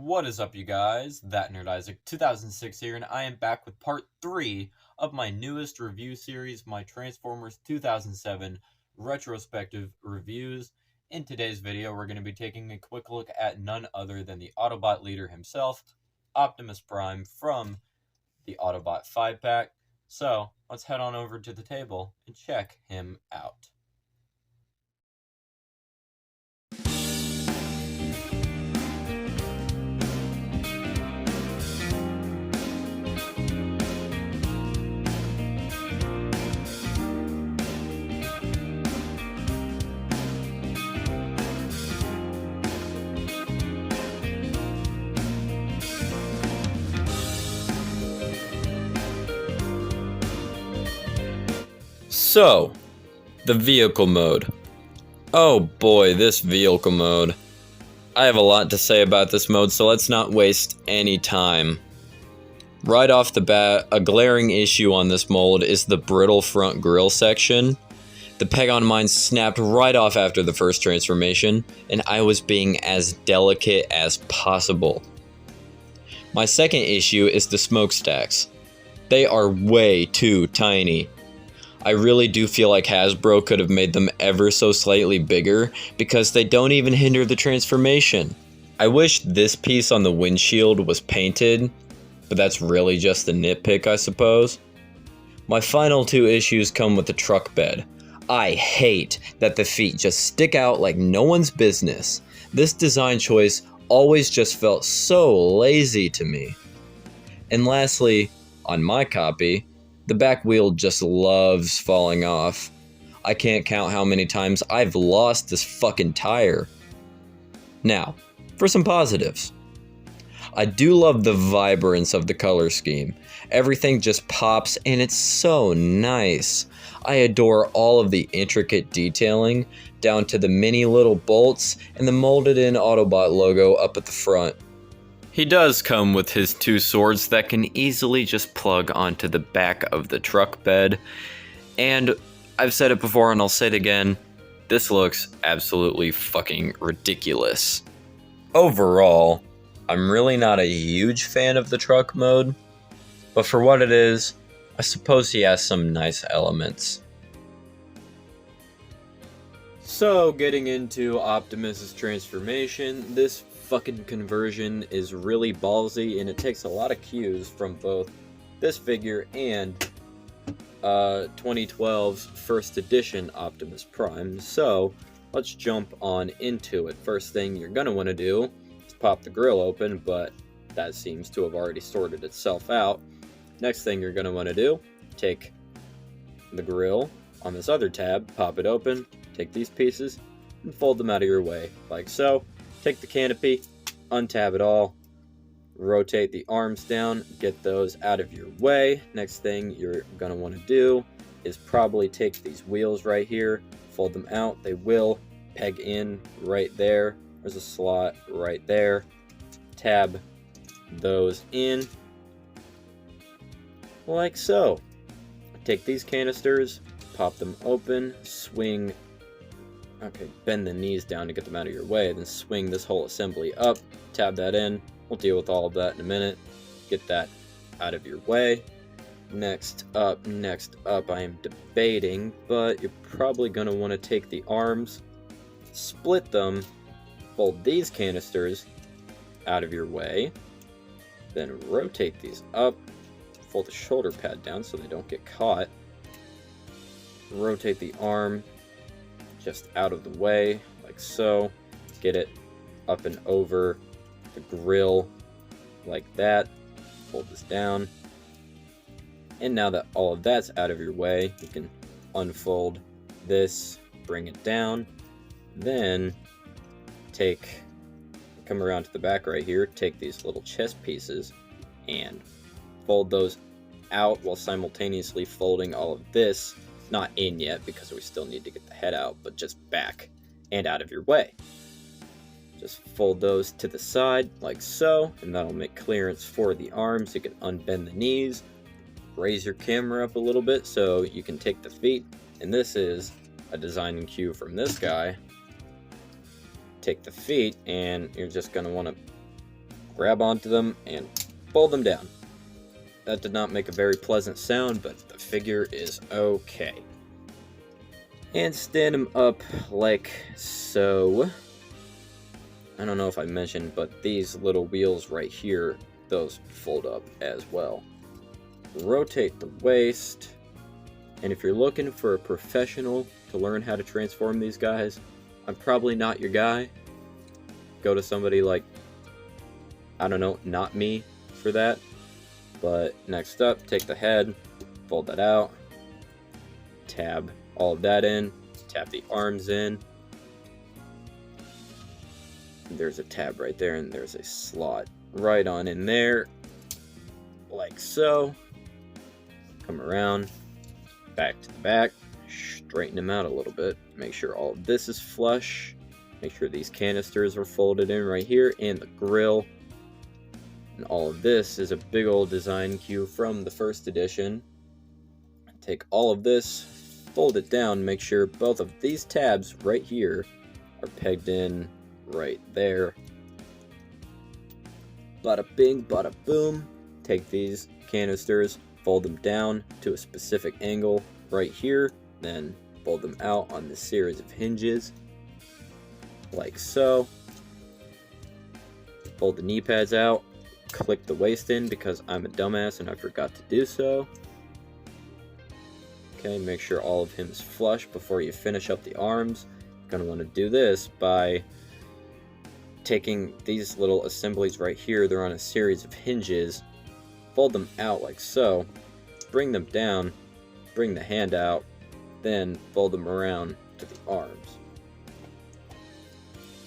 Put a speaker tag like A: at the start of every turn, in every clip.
A: What is up, you guys? That Nerd Isaac 2006 here, and I am back with part 3 of my newest review series, my Transformers 2007 retrospective reviews. In today's video, we're going to be taking a quick look at none other than the Autobot leader himself, Optimus Prime, from the Autobot 5-pack. So, let's head on over to the table and check him out.
B: So, the vehicle mode. Oh boy, this vehicle mode. I have a lot to say about this mode, so let's not waste any time. Right off the bat, a glaring issue on this mold is the brittle front grille section. The peg on mine snapped right off after the first transformation, and I was being as delicate as possible. My second issue is the smokestacks. They are way too tiny. I really do feel like Hasbro could have made them ever so slightly bigger because they don't even hinder the transformation. I wish this piece on the windshield was painted, but that's really just a nitpick, I suppose. My final two issues come with the truck bed. I hate that the feet just stick out like no one's business. This design choice always just felt so lazy to me. And lastly, on my copy, the back wheel just loves falling off. I can't count how many times I've lost this fucking tire. Now, for some positives. I do love the vibrance of the color scheme. Everything just pops and it's so nice. I adore all of the intricate detailing, down to the mini little bolts and the molded in Autobot logo up at the front. He does come with his two swords that can easily just plug onto the back of the truck bed. And I've said it before and I'll say it again, this looks absolutely fucking ridiculous. Overall, I'm really not a huge fan of the truck mode, but for what it is, I suppose he has some nice elements. So, getting into Optimus's transformation, this fucking conversion is really ballsy, and it takes a lot of cues from both this figure and 2012's first edition Optimus Prime. So let's jump on into it. First thing you're gonna want to do is pop the grill open, but that seems to have already sorted itself out. Next thing you're gonna want to do, take the grill on this other tab, pop it open, take these pieces and fold them out of your way like so. Take the canopy, untab it all, rotate the arms down, get those out of your way. Next thing you're going to want to do is probably take these wheels right here, fold them out. They will peg in right there. There's a slot right there. Tab those in like so. Take these canisters, pop them open, swing. Okay, bend the knees down to get them out of your way, then swing this whole assembly up, tab that in. We'll deal with all of that in a minute. Get that out of your way. Next up, I am debating, but you're probably going to want to take the arms, split them, fold these canisters out of your way, then rotate these up, fold the shoulder pad down so they don't get caught, rotate the arm just out of the way, like so. Get it up and over the grill, like that. Fold this down. And now that all of that's out of your way, you can unfold this, bring it down, then come around to the back right here, take these little chest pieces and fold those out while simultaneously folding all of this. Not in yet, because we still need to get the head out, but just back and out of your way. Just fold those to the side, like so, and that'll make clearance for the arms. You can unbend the knees, raise your camera up a little bit so you can take the feet, and this is a design cue from this guy. Take the feet, and you're just going to want to grab onto them and fold them down. That did not make a very pleasant sound, but the figure is okay. And stand him up like so. I don't know if I mentioned, but these little wheels right here, those fold up as well. Rotate the waist. And if you're looking for a professional to learn how to transform these guys, I'm probably not your guy. Go to somebody like, I don't know, not me for that. But next up, take the head, fold that out, tab all of that in, tab the arms in. There's a tab right there, and there's a slot right on in there, like so. Come around, back to the back, straighten them out a little bit, make sure all of this is flush, make sure these canisters are folded in right here, and the grill. And all of this is a big old design cue from the first edition. Take all of this, fold it down, make sure both of these tabs right here are pegged in right there. Bada bing, bada boom. Take these canisters, fold them down to a specific angle right here, then fold them out on this series of hinges, like so. Fold the knee pads out, click the waist in because I'm a dumbass and I forgot to do so. Okay, make sure all of him is flush before you finish up the arms. You're going to want to do this by taking these little assemblies right here. They're on a series of hinges. Fold them out like so. Bring them down. Bring the hand out. Then fold them around to the arms.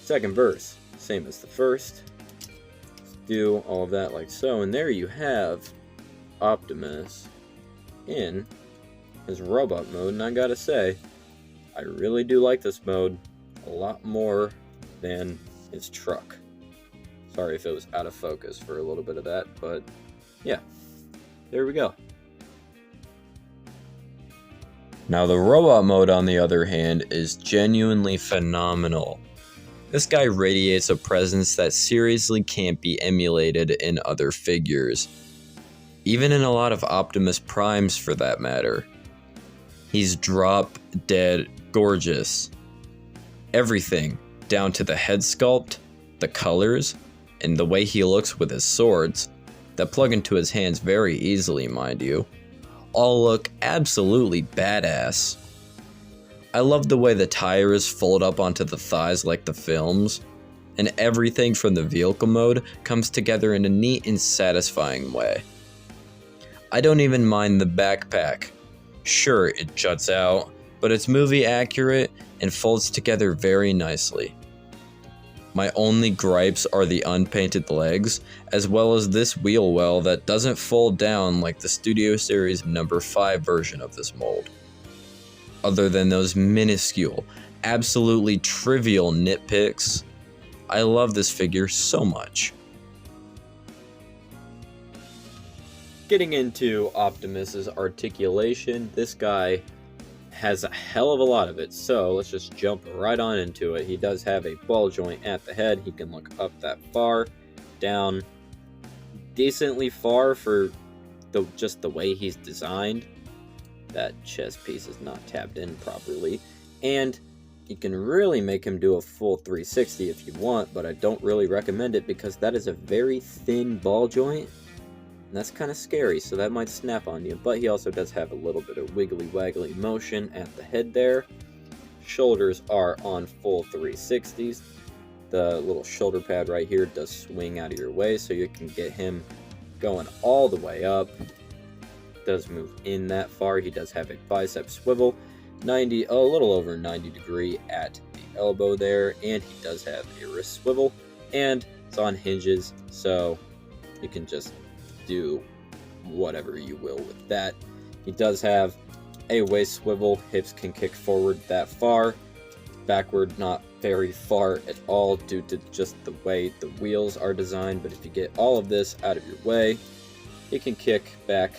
B: Second verse, same as the first. Do all of that like so, and there you have Optimus in his robot mode. And I gotta say, I really do like this mode a lot more than his truck. Sorry if it was out of focus for a little bit of that, but yeah, there we go. Now the robot mode, on the other hand, is genuinely phenomenal. This guy radiates a presence that seriously can't be emulated in other figures. Even in a lot of Optimus Primes for that matter. He's drop dead gorgeous. Everything, down to the head sculpt, the colors, and the way he looks with his swords, that plug into his hands very easily, mind you, all look absolutely badass. I love the way the tires fold up onto the thighs like the films, and everything from the vehicle mode comes together in a neat and satisfying way. I don't even mind the backpack. Sure, it juts out, but it's movie accurate and folds together very nicely. My only gripes are the unpainted legs, as well as this wheel well that doesn't fold down like the Studio Series number 5 version of this mold. Other than those minuscule, absolutely trivial nitpicks, I love this figure so much. Getting into Optimus's articulation, this guy has a hell of a lot of it, so let's just jump right on into it. He does have a ball joint at the head. He can look up that far, down decently far for just the way he's designed. That chest piece is not tabbed in properly, and you can really make him do a full 360 if you want, but I don't really recommend it because that is a very thin ball joint, and that's kind of scary, so that might snap on you. But he also does have a little bit of wiggly waggly motion at the head there. Shoulders are on full 360s. The little shoulder pad right here does swing out of your way, so you can get him going all the way up. Does move in that far. He does have a bicep swivel, a little over 90 degree at the elbow there, and he does have a wrist swivel, and it's on hinges, so you can just do whatever you will with that. He does have a waist swivel. Hips can kick forward that far, backward not very far at all due to just the way the wheels are designed, but if you get all of this out of your way, he can kick back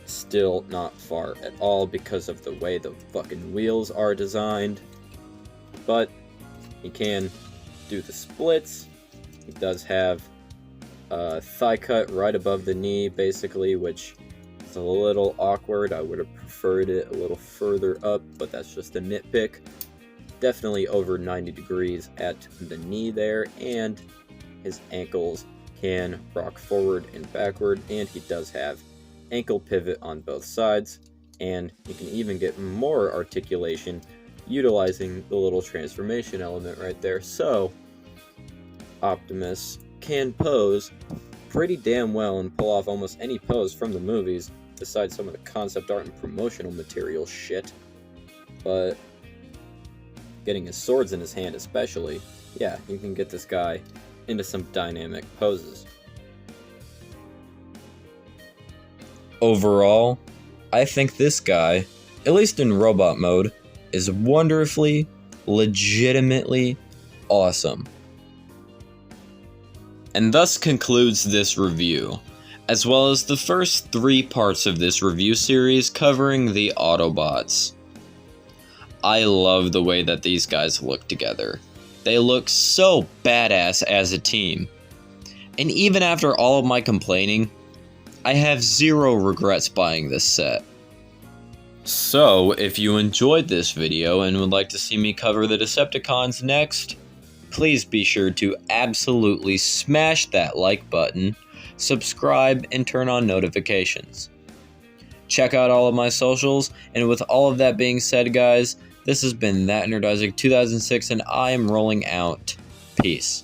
B: still not far at all because of the way the fucking wheels are designed. But he can do the splits. He does have thigh cut right above the knee, basically, which is a little awkward. I would have preferred it a little further up, but that's just a nitpick. Definitely over 90 degrees at the knee there, and his ankles can rock forward and backward, and he does have ankle pivot on both sides, and you can even get more articulation utilizing the little transformation element right there. So Optimus can pose pretty damn well and pull off almost any pose from the movies, besides some of the concept art and promotional material shit. But getting his swords in his hand especially, yeah, you can get this guy into some dynamic poses. Overall, I think this guy, at least in robot mode, is wonderfully, legitimately awesome. And thus concludes this review, as well as the first 3 parts of this review series covering the Autobots. I love the way that these guys look together. They look so badass as a team. And even after all of my complaining, I have 0 regrets buying this set. So, if you enjoyed this video and would like to see me cover the Decepticons next, please be sure to absolutely smash that like button, subscribe, and turn on notifications. Check out all of my socials, and with all of that being said, guys, this has been That Nerd Isaac 2006, and I am rolling out. Peace.